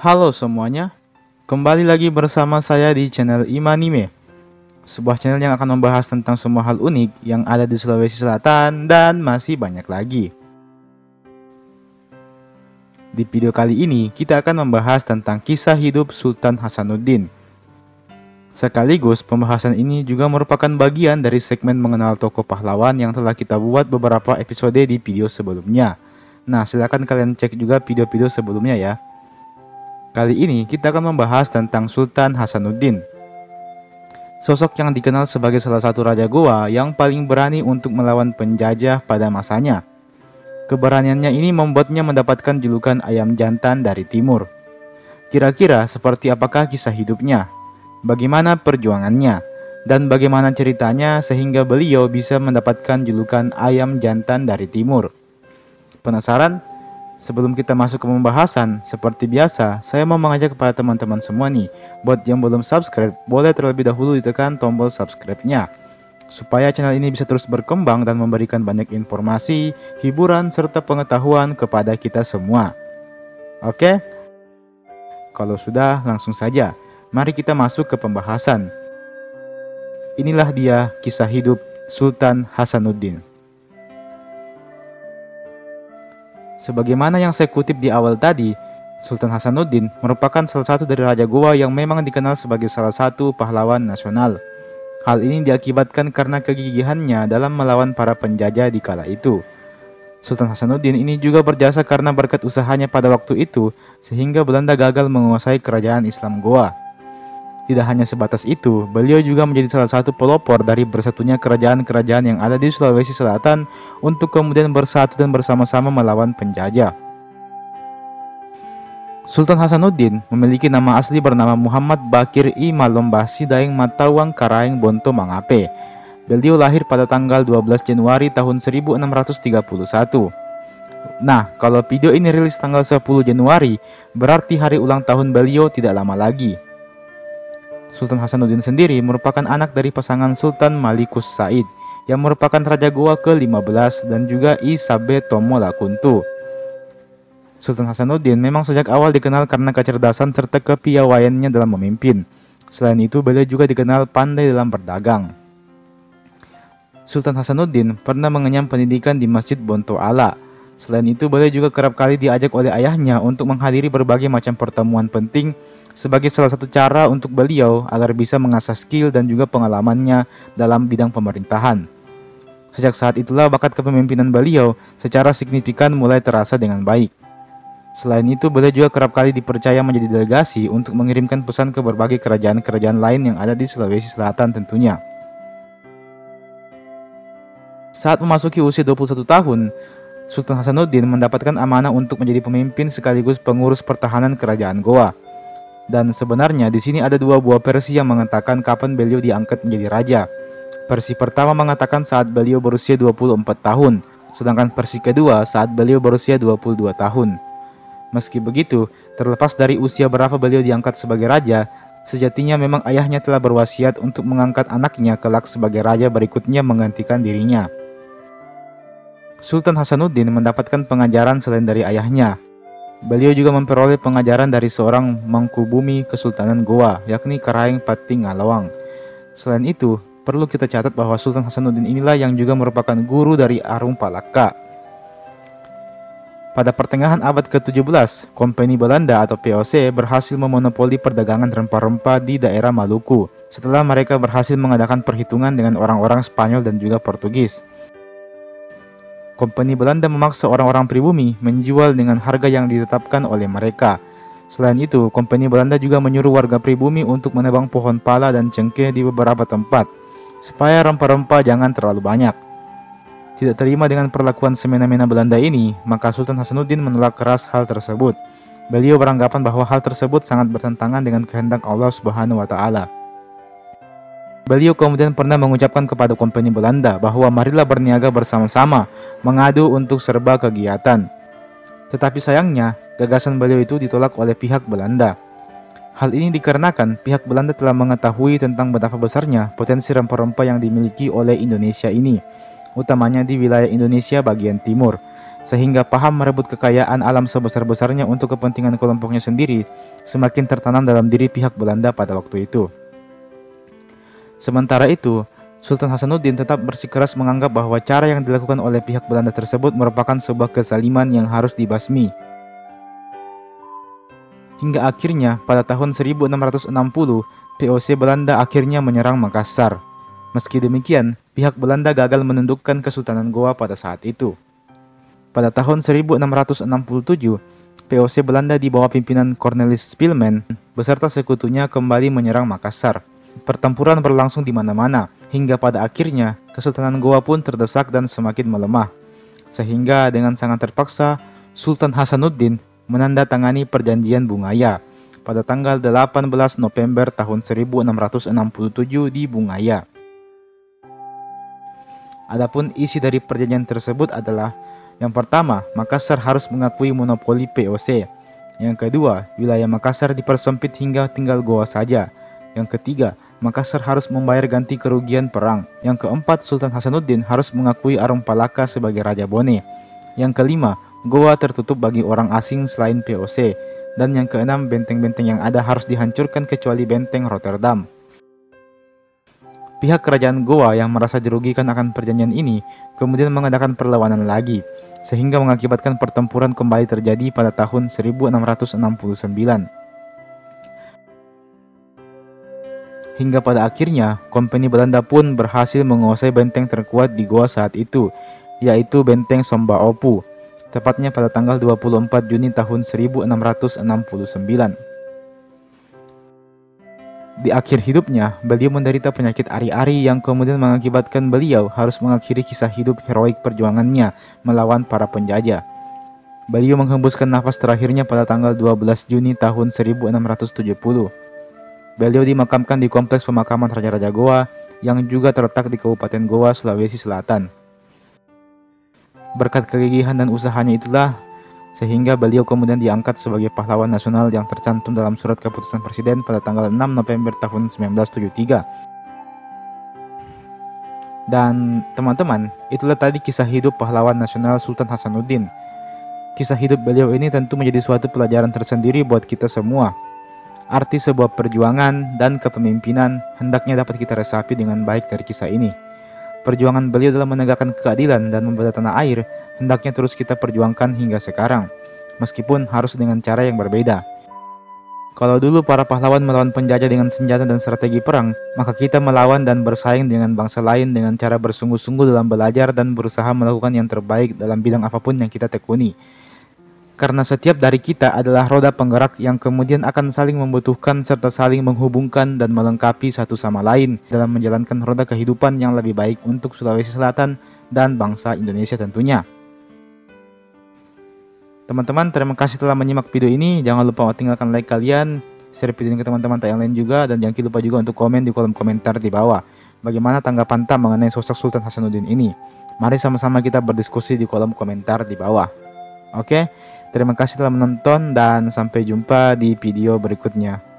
Halo semuanya, kembali lagi bersama saya di channel Imanime, sebuah channel yang akan membahas tentang semua hal unik yang ada di Sulawesi Selatan dan masih banyak lagi. Di video kali ini kita akan membahas tentang kisah hidup Sultan Hasanuddin. Sekaligus pembahasan ini juga merupakan bagian dari segmen mengenal tokoh pahlawan yang telah kita buat beberapa episode di video sebelumnya. Nah, silakan kalian cek juga video-video sebelumnya ya. Kali ini kita akan membahas tentang Sultan Hasanuddin, sosok yang dikenal sebagai salah satu raja Goa yang paling berani untuk melawan penjajah pada masanya. Keberaniannya ini membuatnya mendapatkan julukan ayam jantan dari timur. Kira-kira seperti apakah kisah hidupnya? Bagaimana perjuangannya? Dan bagaimana ceritanya sehingga beliau bisa mendapatkan julukan ayam jantan dari timur? Penasaran? Sebelum kita masuk ke pembahasan, seperti biasa, saya mau mengajak kepada teman-teman semua nih, buat yang belum subscribe, boleh terlebih dahulu ditekan tombol subscribe-nya, supaya channel ini bisa terus berkembang dan memberikan banyak informasi, hiburan, serta pengetahuan kepada kita semua. Oke? Kalau sudah, langsung saja, mari kita masuk ke pembahasan. Inilah dia kisah hidup Sultan Hasanuddin. Sebagaimana yang saya kutip di awal tadi, Sultan Hasanuddin merupakan salah satu dari Raja Goa yang memang dikenal sebagai salah satu pahlawan nasional. Hal ini diakibatkan karena kegigihannya dalam melawan para penjajah di kala itu. Sultan Hasanuddin ini juga berjasa karena berkat usahanya pada waktu itu, sehingga Belanda gagal menguasai kerajaan Islam Goa. Tidak hanya sebatas itu, beliau juga menjadi salah satu pelopor dari bersatunya kerajaan-kerajaan yang ada di Sulawesi Selatan untuk kemudian bersatu dan bersama-sama melawan penjajah. Sultan Hasanuddin memiliki nama asli bernama Muhammad Bakir I Malombasi Daeng Matawang Karaeng Bonto Mangape. Beliau lahir pada tanggal 12 Januari tahun 1631. Nah, kalau video ini rilis tanggal 10 Januari, berarti hari ulang tahun beliau tidak lama lagi. Sultan Hasanuddin sendiri merupakan anak dari pasangan Sultan Malikus Said yang merupakan Raja Goa ke-15 dan juga Isabe Tomo Lakuntu. Sultan Hasanuddin memang sejak awal dikenal karena kecerdasan serta kepiawaiannya dalam memimpin. Selain itu, beliau juga dikenal pandai dalam berdagang. Sultan Hasanuddin pernah mengenyam pendidikan di Masjid Bonto Ala. Selain itu, beliau juga kerap kali diajak oleh ayahnya untuk menghadiri berbagai macam pertemuan penting sebagai salah satu cara untuk beliau agar bisa mengasah skill dan juga pengalamannya dalam bidang pemerintahan. Sejak saat itulah bakat kepemimpinan beliau secara signifikan mulai terasa dengan baik. Selain itu, beliau juga kerap kali dipercaya menjadi delegasi untuk mengirimkan pesan ke berbagai kerajaan-kerajaan lain yang ada di Sulawesi Selatan tentunya. Saat memasuki usia 21 tahun, Sultan Hasanuddin mendapatkan amanah untuk menjadi pemimpin sekaligus pengurus pertahanan kerajaan Goa. Dan sebenarnya di sini ada dua buah versi yang mengatakan kapan beliau diangkat menjadi raja. Versi pertama mengatakan saat beliau berusia 24 tahun, sedangkan versi kedua saat beliau berusia 22 tahun. Meski begitu, terlepas dari usia berapa beliau diangkat sebagai raja, sejatinya memang ayahnya telah berwasiat untuk mengangkat anaknya kelak sebagai raja berikutnya menggantikan dirinya. Sultan Hasanuddin mendapatkan pengajaran selain dari ayahnya. Beliau juga memperoleh pengajaran dari seorang mangkubumi Kesultanan Goa, yakni Karaeng Pati Ngalawang. Selain itu, perlu kita catat bahwa Sultan Hasanuddin inilah yang juga merupakan guru dari Arung Palaka. Pada pertengahan abad ke-17, Kompeni Belanda atau VOC berhasil memonopoli perdagangan rempah-rempah di daerah Maluku setelah mereka berhasil mengadakan perhitungan dengan orang-orang Spanyol dan juga Portugis. Kompeni Belanda memaksa orang-orang pribumi menjual dengan harga yang ditetapkan oleh mereka. Selain itu, Kompeni Belanda juga menyuruh warga pribumi untuk menebang pohon pala dan cengkeh di beberapa tempat, supaya rempah-rempah jangan terlalu banyak. Tidak terima dengan perlakuan semena-mena Belanda ini, maka Sultan Hasanuddin menolak keras hal tersebut. Beliau beranggapan bahwa hal tersebut sangat bertentangan dengan kehendak Allah Subhanahu wa Ta'ala. Beliau kemudian pernah mengucapkan kepada Kompeni Belanda bahwa marilah berniaga bersama-sama, mengadu untuk serba kegiatan. Tetapi sayangnya, gagasan beliau itu ditolak oleh pihak Belanda. Hal ini dikarenakan pihak Belanda telah mengetahui tentang betapa besarnya potensi rempah-rempah yang dimiliki oleh Indonesia ini, utamanya di wilayah Indonesia bagian timur, sehingga paham merebut kekayaan alam sebesar-besarnya untuk kepentingan kelompoknya sendiri semakin tertanam dalam diri pihak Belanda pada waktu itu. Sementara itu, Sultan Hasanuddin tetap bersikeras menganggap bahwa cara yang dilakukan oleh pihak Belanda tersebut merupakan sebuah kezaliman yang harus dibasmi. Hingga akhirnya pada tahun 1660, VOC Belanda akhirnya menyerang Makassar. Meski demikian, pihak Belanda gagal menundukkan Kesultanan Goa pada saat itu. Pada tahun 1667, VOC Belanda di bawah pimpinan Cornelis Spilman beserta sekutunya kembali menyerang Makassar. Pertempuran berlangsung di mana-mana, hingga pada akhirnya Kesultanan Goa pun terdesak dan semakin melemah. Sehingga dengan sangat terpaksa, Sultan Hasanuddin menandatangani Perjanjian Bungaya pada tanggal 18 November tahun 1667 di Bungaya. Adapun isi dari perjanjian tersebut adalah: yang pertama, Makassar harus mengakui monopoli VOC. Yang kedua, wilayah Makassar dipersempit hingga tinggal Goa saja. Yang ketiga, Makassar harus membayar ganti kerugian perang. Yang keempat, Sultan Hasanuddin harus mengakui Arum Palaka sebagai Raja Bone. Yang kelima, Goa tertutup bagi orang asing selain VOC. Dan yang keenam, benteng-benteng yang ada harus dihancurkan kecuali benteng Rotterdam. Pihak kerajaan Goa yang merasa dirugikan akan perjanjian ini kemudian mengadakan perlawanan lagi, sehingga mengakibatkan pertempuran kembali terjadi pada tahun 1669. Hingga pada akhirnya, kompeni Belanda pun berhasil menguasai benteng terkuat di Goa saat itu, yaitu Benteng Somba Opu, tepatnya pada tanggal 24 Juni tahun 1669. Di akhir hidupnya, beliau menderita penyakit ari-ari yang kemudian mengakibatkan beliau harus mengakhiri kisah hidup heroik perjuangannya melawan para penjajah. Beliau menghembuskan nafas terakhirnya pada tanggal 12 Juni tahun 1670. Beliau dimakamkan di Kompleks Pemakaman Raja-Raja Goa yang juga terletak di Kabupaten Goa, Sulawesi Selatan. Berkat kegigihan dan usahanya itulah sehingga beliau kemudian diangkat sebagai pahlawan nasional yang tercantum dalam surat keputusan presiden pada tanggal 6 November tahun 1973. Dan teman-teman, itulah tadi kisah hidup pahlawan nasional Sultan Hasanuddin. Kisah hidup beliau ini tentu menjadi suatu pelajaran tersendiri buat kita semua. Arti sebuah perjuangan dan kepemimpinan hendaknya dapat kita resapi dengan baik dari kisah ini. Perjuangan beliau dalam menegakkan keadilan dan membela tanah air hendaknya terus kita perjuangkan hingga sekarang, meskipun harus dengan cara yang berbeda. Kalau dulu para pahlawan melawan penjajah dengan senjata dan strategi perang, maka kita melawan dan bersaing dengan bangsa lain dengan cara bersungguh-sungguh dalam belajar dan berusaha melakukan yang terbaik dalam bidang apapun yang kita tekuni. Karena setiap dari kita adalah roda penggerak yang kemudian akan saling membutuhkan serta saling menghubungkan dan melengkapi satu sama lain dalam menjalankan roda kehidupan yang lebih baik untuk Sulawesi Selatan dan bangsa Indonesia tentunya. Teman-teman, terima kasih telah menyimak video ini. Jangan lupa tinggalkan like kalian, share video ini ke teman-teman yang lain juga, dan jangan lupa juga untuk komen di kolom komentar di bawah. Bagaimana tanggapan Tam mengenai sosok Sultan Hasanuddin ini? Mari sama-sama kita berdiskusi di kolom komentar di bawah. Oke, terima kasih telah menonton dan sampai jumpa di video berikutnya.